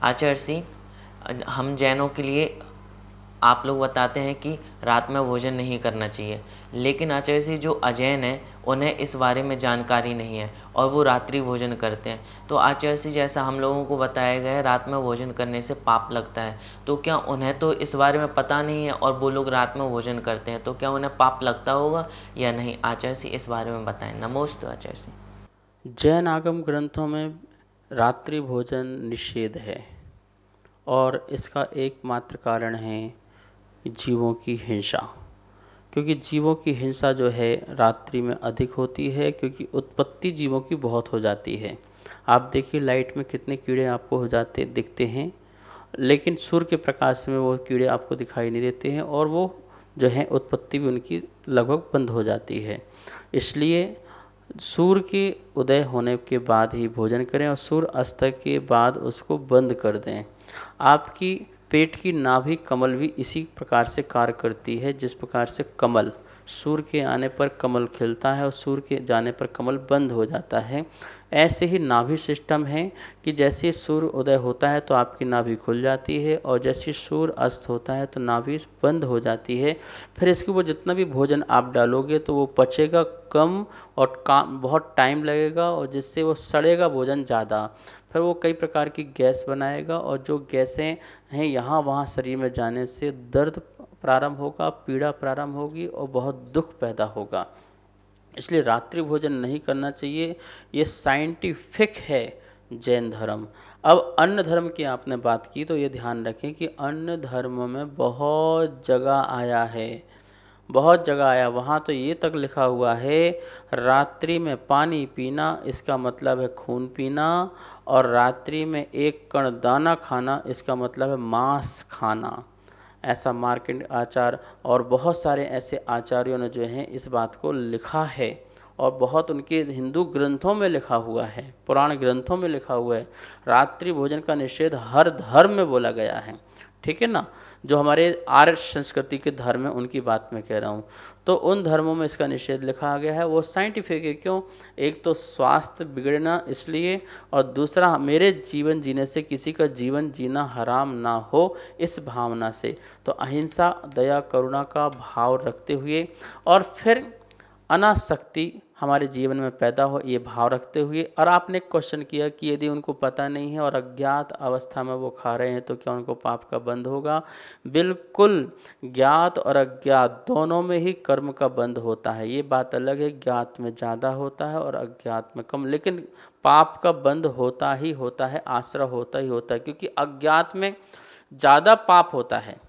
आचार्य हम जैनों के लिए आप लोग बताते हैं कि रात में भोजन नहीं करना चाहिए, लेकिन आचार्य जो अजैन हैं उन्हें इस बारे में जानकारी नहीं है और वो रात्रि भोजन करते हैं। तो आचार्य जैसा हम लोगों को बताया गया है रात में भोजन करने से पाप लगता है, तो क्या उन्हें तो इस बारे में पता नहीं है और वो लोग रात में भोजन करते हैं, तो क्या उन्हें पाप लगता होगा या नहीं? आचार्य इस बारे में बताएं। नमोस्तु आचार्य। जैन आगम ग्रंथों में रात्रि भोजन निषेध है और इसका एकमात्र कारण है जीवों की हिंसा। क्योंकि जीवों की हिंसा जो है रात्रि में अधिक होती है, क्योंकि उत्पत्ति जीवों की बहुत हो जाती है। आप देखिए लाइट में कितने कीड़े आपको हो जाते दिखते हैं, लेकिन सूर्य के प्रकाश में वो कीड़े आपको दिखाई नहीं देते हैं और वो जो है उत्पत्ति भी उनकी लगभग बंद हो जाती है। इसलिए सूर्य के उदय होने के बाद ही भोजन करें और सूर्य अस्त के बाद उसको बंद कर दें। आपकी पेट की नाभि कमल भी इसी प्रकार से कार्य करती है, जिस प्रकार से कमल सूर्य के आने पर कमल खिलता है और सूर्य के जाने पर कमल बंद हो जाता है। ऐसे ही नाभि सिस्टम है कि जैसे सूर्य उदय होता है तो आपकी नाभि खुल जाती है और जैसे सूर्य अस्त होता है तो नाभि बंद हो जाती है। फिर इसके ऊपर जितना भी भोजन आप डालोगे तो वो पचेगा कम और काम बहुत टाइम लगेगा और जिससे वो सड़ेगा भोजन ज़्यादा। फिर वो कई प्रकार की गैस बनाएगा और जो गैसें हैं यहाँ वहाँ शरीर में जाने से दर्द प्रारंभ होगा, पीड़ा प्रारंभ होगी और बहुत दुख पैदा होगा। इसलिए रात्रि भोजन नहीं करना चाहिए, ये साइंटिफिक है जैन धर्म। अब अन्य धर्म की आपने बात की तो ये ध्यान रखें कि अन्य धर्म में बहुत जगह आया है, बहुत जगह आया। वहाँ तो ये तक लिखा हुआ है रात्रि में पानी पीना इसका मतलब है खून पीना, और रात्रि में एक कण दाना खाना इसका मतलब है मांस खाना। ऐसा मार्कंड आचार्य और बहुत सारे ऐसे आचार्यों ने जो हैं इस बात को लिखा है और बहुत उनके हिंदू ग्रंथों में लिखा हुआ है, पुराण ग्रंथों में लिखा हुआ है। रात्रि भोजन का निषेध हर धर्म में बोला गया है, ठीक है ना। जो हमारे आर्य संस्कृति के धर्म है उनकी बात मैं कह रहा हूँ, तो उन धर्मों में इसका निषेध लिखा गया है। वो साइंटिफिक है। क्यों? एक तो स्वास्थ्य बिगड़ना इसलिए, और दूसरा मेरे जीवन जीने से किसी का जीवन जीना हराम ना हो इस भावना से। तो अहिंसा, दया, करुणा का भाव रखते हुए और फिर अनासक्ति हमारे जीवन में पैदा हो ये भाव रखते हुए। और आपने क्वेश्चन किया कि यदि उनको पता नहीं है और अज्ञात अवस्था में वो खा रहे हैं तो क्या उनको पाप का बंध होगा? बिल्कुल, ज्ञात और अज्ञात दोनों में ही कर्म का बंध होता है। ये बात अलग है, ज्ञात में ज़्यादा होता है और अज्ञात में कम, लेकिन पाप का बंध होता ही होता है, आश्रय होता ही होता है। क्योंकि अज्ञात में ज़्यादा पाप होता है,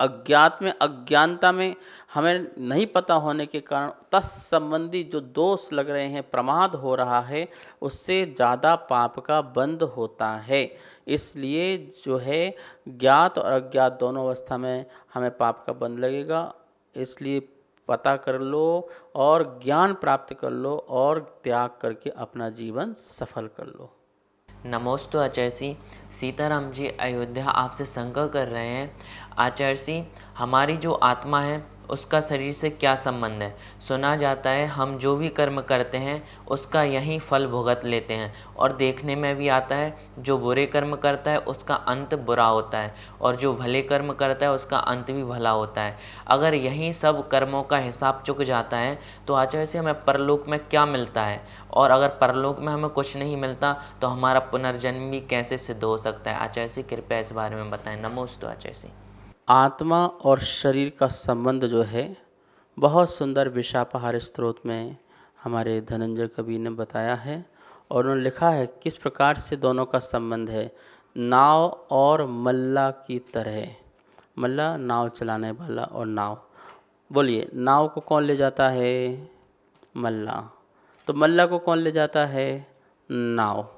अज्ञात में अज्ञानता में हमें नहीं पता होने के कारण तत्संबंधी जो दोष लग रहे हैं, प्रमाद हो रहा है, उससे ज़्यादा पाप का बंध होता है। इसलिए जो है ज्ञात और अज्ञात दोनों अवस्था में हमें पाप का बंध लगेगा। इसलिए पता कर लो और ज्ञान प्राप्त कर लो और त्याग करके अपना जीवन सफल कर लो। नमोस्तु आचार्य। सीताराम जी अयोध्या आपसे शंका कर रहे हैं, आचार्य हमारी जो आत्मा है उसका शरीर से क्या संबंध है? सुना जाता है हम जो भी कर्म करते हैं उसका यही फल भुगत लेते हैं, और देखने में भी आता है जो बुरे कर्म करता है उसका अंत बुरा होता है और जो भले कर्म करता है उसका अंत भी भला होता है। अगर यही सब कर्मों का हिसाब चुक जाता है तो आचार्य से हमें परलोक में क्या मिलता है? और अगर परलोक में हमें कुछ नहीं मिलता तो हमारा पुनर्जन्म भी कैसे सिद्ध हो सकता है? आचार्य से कृपया इस बारे में बताएं। नमोस्तु आचार्य। आत्मा और शरीर का संबंध जो है बहुत सुंदर विशापाहार स्तोत्र में हमारे धनंजय कवि ने बताया है और उन्होंने लिखा है किस प्रकार से दोनों का संबंध है। नाव और मल्ला की तरह। मल्ला नाव चलाने वाला और नाव, बोलिए नाव को कौन ले जाता है? मल्ला। तो मल्ला को कौन ले जाता है? नाव।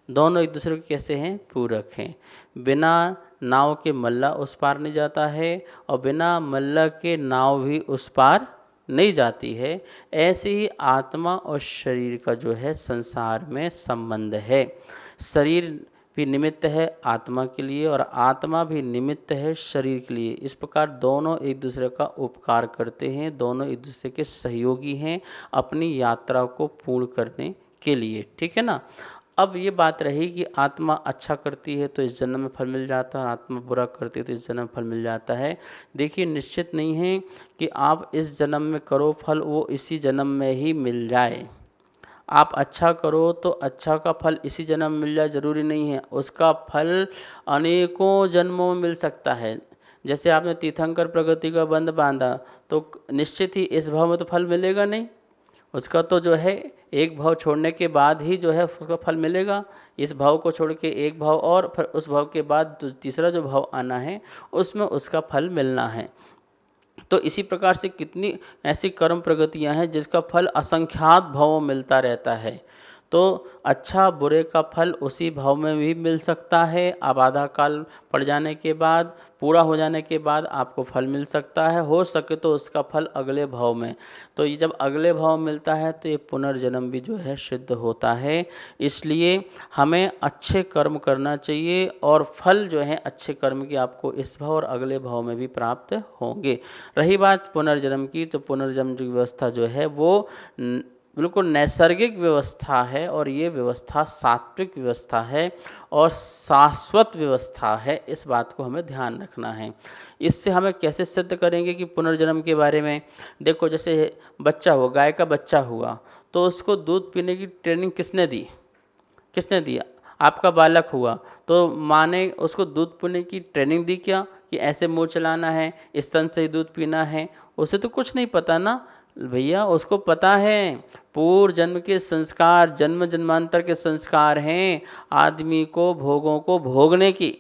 दोनों एक दूसरे के कैसे हैं? पूरक हैं। बिना नाव के मल्ला उस पार नहीं जाता है और बिना मल्ला के नाव भी उस पार नहीं जाती है। ऐसे ही आत्मा और शरीर का जो है संसार में संबंध है। शरीर भी निमित्त है आत्मा के लिए और आत्मा भी निमित्त है शरीर के लिए। इस प्रकार दोनों एक दूसरे का उपकार करते हैं, दोनों एक दूसरे के सहयोगी हैं अपनी यात्रा को पूर्ण करने के लिए, ठीक है ना। अब ये बात रही कि आत्मा अच्छा करती है तो इस जन्म में फल मिल जाता है, और आत्मा बुरा करती है तो इस जन्म में फल मिल जाता है। देखिए, निश्चित नहीं है कि आप इस जन्म में करो फल वो इसी जन्म में ही मिल जाए। आप अच्छा करो तो अच्छा का फल इसी जन्म में मिल जाए ज़रूरी नहीं है, उसका फल अनेकों जन्मों में मिल सकता है। जैसे आपने तीर्थंकर प्रगति का बंध बांधा तो निश्चित ही इस भाव में तो फल मिलेगा नहीं, उसका तो जो है एक भाव छोड़ने के बाद ही जो है उसका फल मिलेगा। इस भाव को छोड़ के एक भाव और फिर उस भाव के बाद तीसरा जो भाव आना है उसमें उसका फल मिलना है। तो इसी प्रकार से कितनी ऐसी कर्म प्रगतियां हैं जिसका फल असंख्यात भावों में मिलता रहता है। तो अच्छा बुरे का फल उसी भाव में भी मिल सकता है। अब आधा काल पड़ जाने के बाद, पूरा हो जाने के बाद आपको फल मिल सकता है, हो सके तो उसका फल अगले भाव में। तो ये जब अगले भाव मिलता है तो ये पुनर्जन्म भी जो है सिद्ध होता है। इसलिए हमें अच्छे कर्म करना चाहिए और फल जो है अच्छे कर्म की आपको इस भाव और अगले भाव में भी प्राप्त होंगे। रही बात पुनर्जन्म की, तो पुनर्जन्म की व्यवस्था जो है वो बिल्कुल नैसर्गिक व्यवस्था है, और ये व्यवस्था सात्विक व्यवस्था है और शाश्वत व्यवस्था है। इस बात को हमें ध्यान रखना है। इससे हमें कैसे सिद्ध करेंगे कि पुनर्जन्म के बारे में? देखो, जैसे बच्चा हुआ, गाय का बच्चा हुआ, तो उसको दूध पीने की ट्रेनिंग किसने दी? किसने दिया? आपका बालक हुआ तो माँ ने उसको दूध पीने की ट्रेनिंग दी क्या, कि ऐसे मुंह चलाना है, स्तन से ही दूध पीना है? उसे तो कुछ नहीं पता ना भैया। उसको पता है पूर्व जन्म के संस्कार, जन्म जन्मांतर के संस्कार हैं आदमी को भोगों को भोगने की,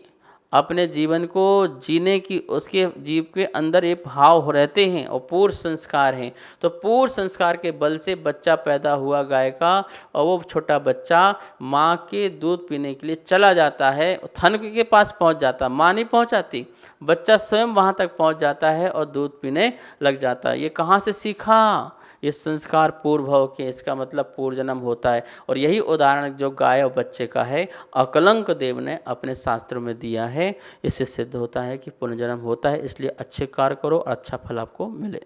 अपने जीवन को जीने की, उसके जीव के अंदर ये भाव रहते हैं और पूर्व संस्कार हैं। तो पूर्व संस्कार के बल से बच्चा पैदा हुआ गाय का, और वो छोटा बच्चा माँ के दूध पीने के लिए चला जाता है, थन के पास पहुँच जाता, माँ नहीं पहुँचाती, बच्चा स्वयं वहाँ तक पहुँच जाता है और दूध पीने लग जाता है। ये कहाँ से सीखा? ये संस्कार पूर्व भाव के, इसका मतलब पूर्व जन्म होता है। और यही उदाहरण जो गाय और बच्चे का है अकलंक देव ने अपने शास्त्रों में दिया है। इससे सिद्ध होता है कि पुनर्जन्म होता है, इसलिए अच्छे कार्य करो और अच्छा फल आपको मिले।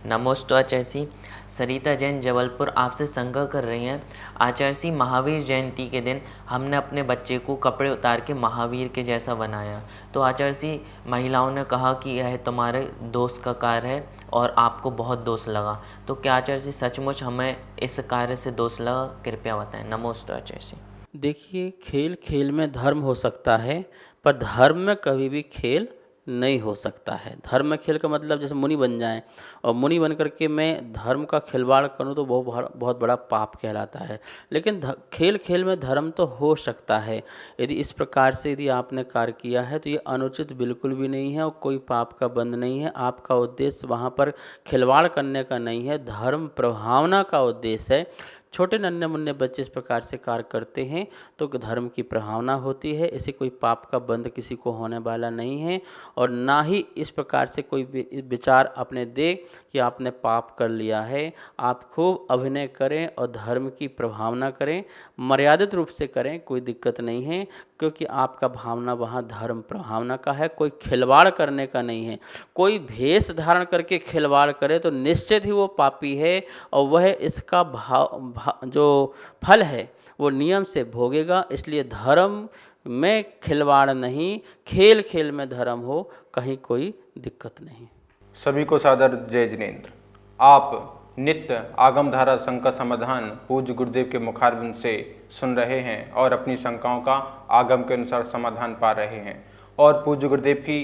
नमोस्तु आचार्य जी। सरिता जैन जबलपुर आपसे संग्रह कर रही हैं। आचार्य जी, महावीर जयंती के दिन हमने अपने बच्चे को कपड़े उतार के महावीर के जैसा बनाया, तो आचार्य जी महिलाओं ने कहा कि यह तुम्हारे दोस्त का कार्य है और आपको बहुत दोष लगा। तो क्या आचार्य जी सचमुच हमें इस कार्य से दोष लगा? कृपया बताएं। नमोस्तु आचार्य जी। देखिए, खेल खेल में धर्म हो सकता है, पर धर्म में कभी भी खेल नहीं हो सकता है। धर्म में खेल का मतलब जैसे मुनि बन जाएं, और मुनि बन करके मैं धर्म का खिलवाड़ करूं तो बहुत बड़ा पाप कहलाता है। लेकिन खेल खेल में धर्म तो हो सकता है। यदि इस प्रकार से यदि आपने कार्य किया है तो ये अनुचित बिल्कुल भी नहीं है और कोई पाप का बंध नहीं है। आपका उद्देश्य वहाँ पर खिलवाड़ करने का नहीं है, धर्म प्रभावना का उद्देश्य है। छोटे नन्हे मुन्ने बच्चे इस प्रकार से कार्य करते हैं तो धर्म की प्रभावना होती है। इसे कोई पाप का बंध किसी को होने वाला नहीं है, और ना ही इस प्रकार से कोई विचार अपने दे कि आपने पाप कर लिया है। आप खूब अभिनय करें और धर्म की प्रभावना करें, मर्यादित रूप से करें, कोई दिक्कत नहीं है, क्योंकि आपका भावना वहाँ धर्म प्रभावना का है, कोई खिलवाड़ करने का नहीं है। कोई भेष धारण करके खिलवाड़ करे तो निश्चित ही वो पापी है, और वह इसका जो फल है वो नियम से भोगेगा। इसलिए धर्म में खिलवाड़ नहीं, खेल खेल में धर्म हो, कहीं कोई दिक्कत नहीं। सभी को सादर जय जिनेंद्र। आप नित्य आगम धारा संकट समाधान पूज्य गुरुदेव के मुखारबिंद से सुन रहे हैं और अपनी शंकाओं का आगम के अनुसार समाधान पा रहे हैं। और पूज्य गुरुदेव की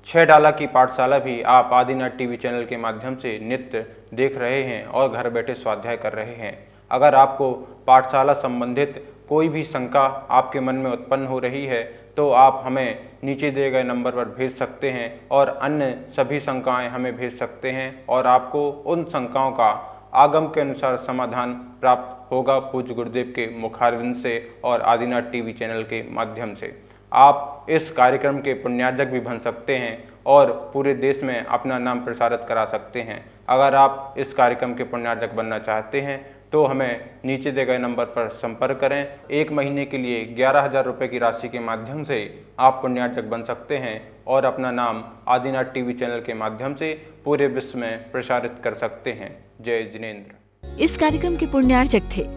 6 डाला की पाठशाला भी आप आदिनाथ टीवी चैनल के माध्यम से नित्य देख रहे हैं और घर बैठे स्वाध्याय कर रहे हैं। अगर आपको पाठशाला संबंधित कोई भी शंका आपके मन में उत्पन्न हो रही है तो आप हमें नीचे दिए गए नंबर पर भेज सकते हैं, और अन्य सभी शंकाएं हमें भेज सकते हैं, और आपको उन शंकाओं का आगम के अनुसार समाधान प्राप्त होगा पूज्य गुरुदेव के मुखारविंद से और आदिनाथ टीवी चैनल के माध्यम से। आप इस कार्यक्रम के पुण्यार्जक भी बन सकते हैं और पूरे देश में अपना नाम प्रसारित करा सकते हैं। अगर आप इस कार्यक्रम के पुण्यार्जक बनना चाहते हैं तो हमें नीचे दिए गए नंबर पर संपर्क करें। 1 महीने के लिए 11,000 रुपये की राशि के माध्यम से आप पुण्यार्जक बन सकते हैं और अपना नाम आदिनाथ टीवी चैनल के माध्यम से पूरे विश्व में प्रसारित कर सकते हैं। जय जिनेंद्र। इस कार्यक्रम के पुण्यार्चक थे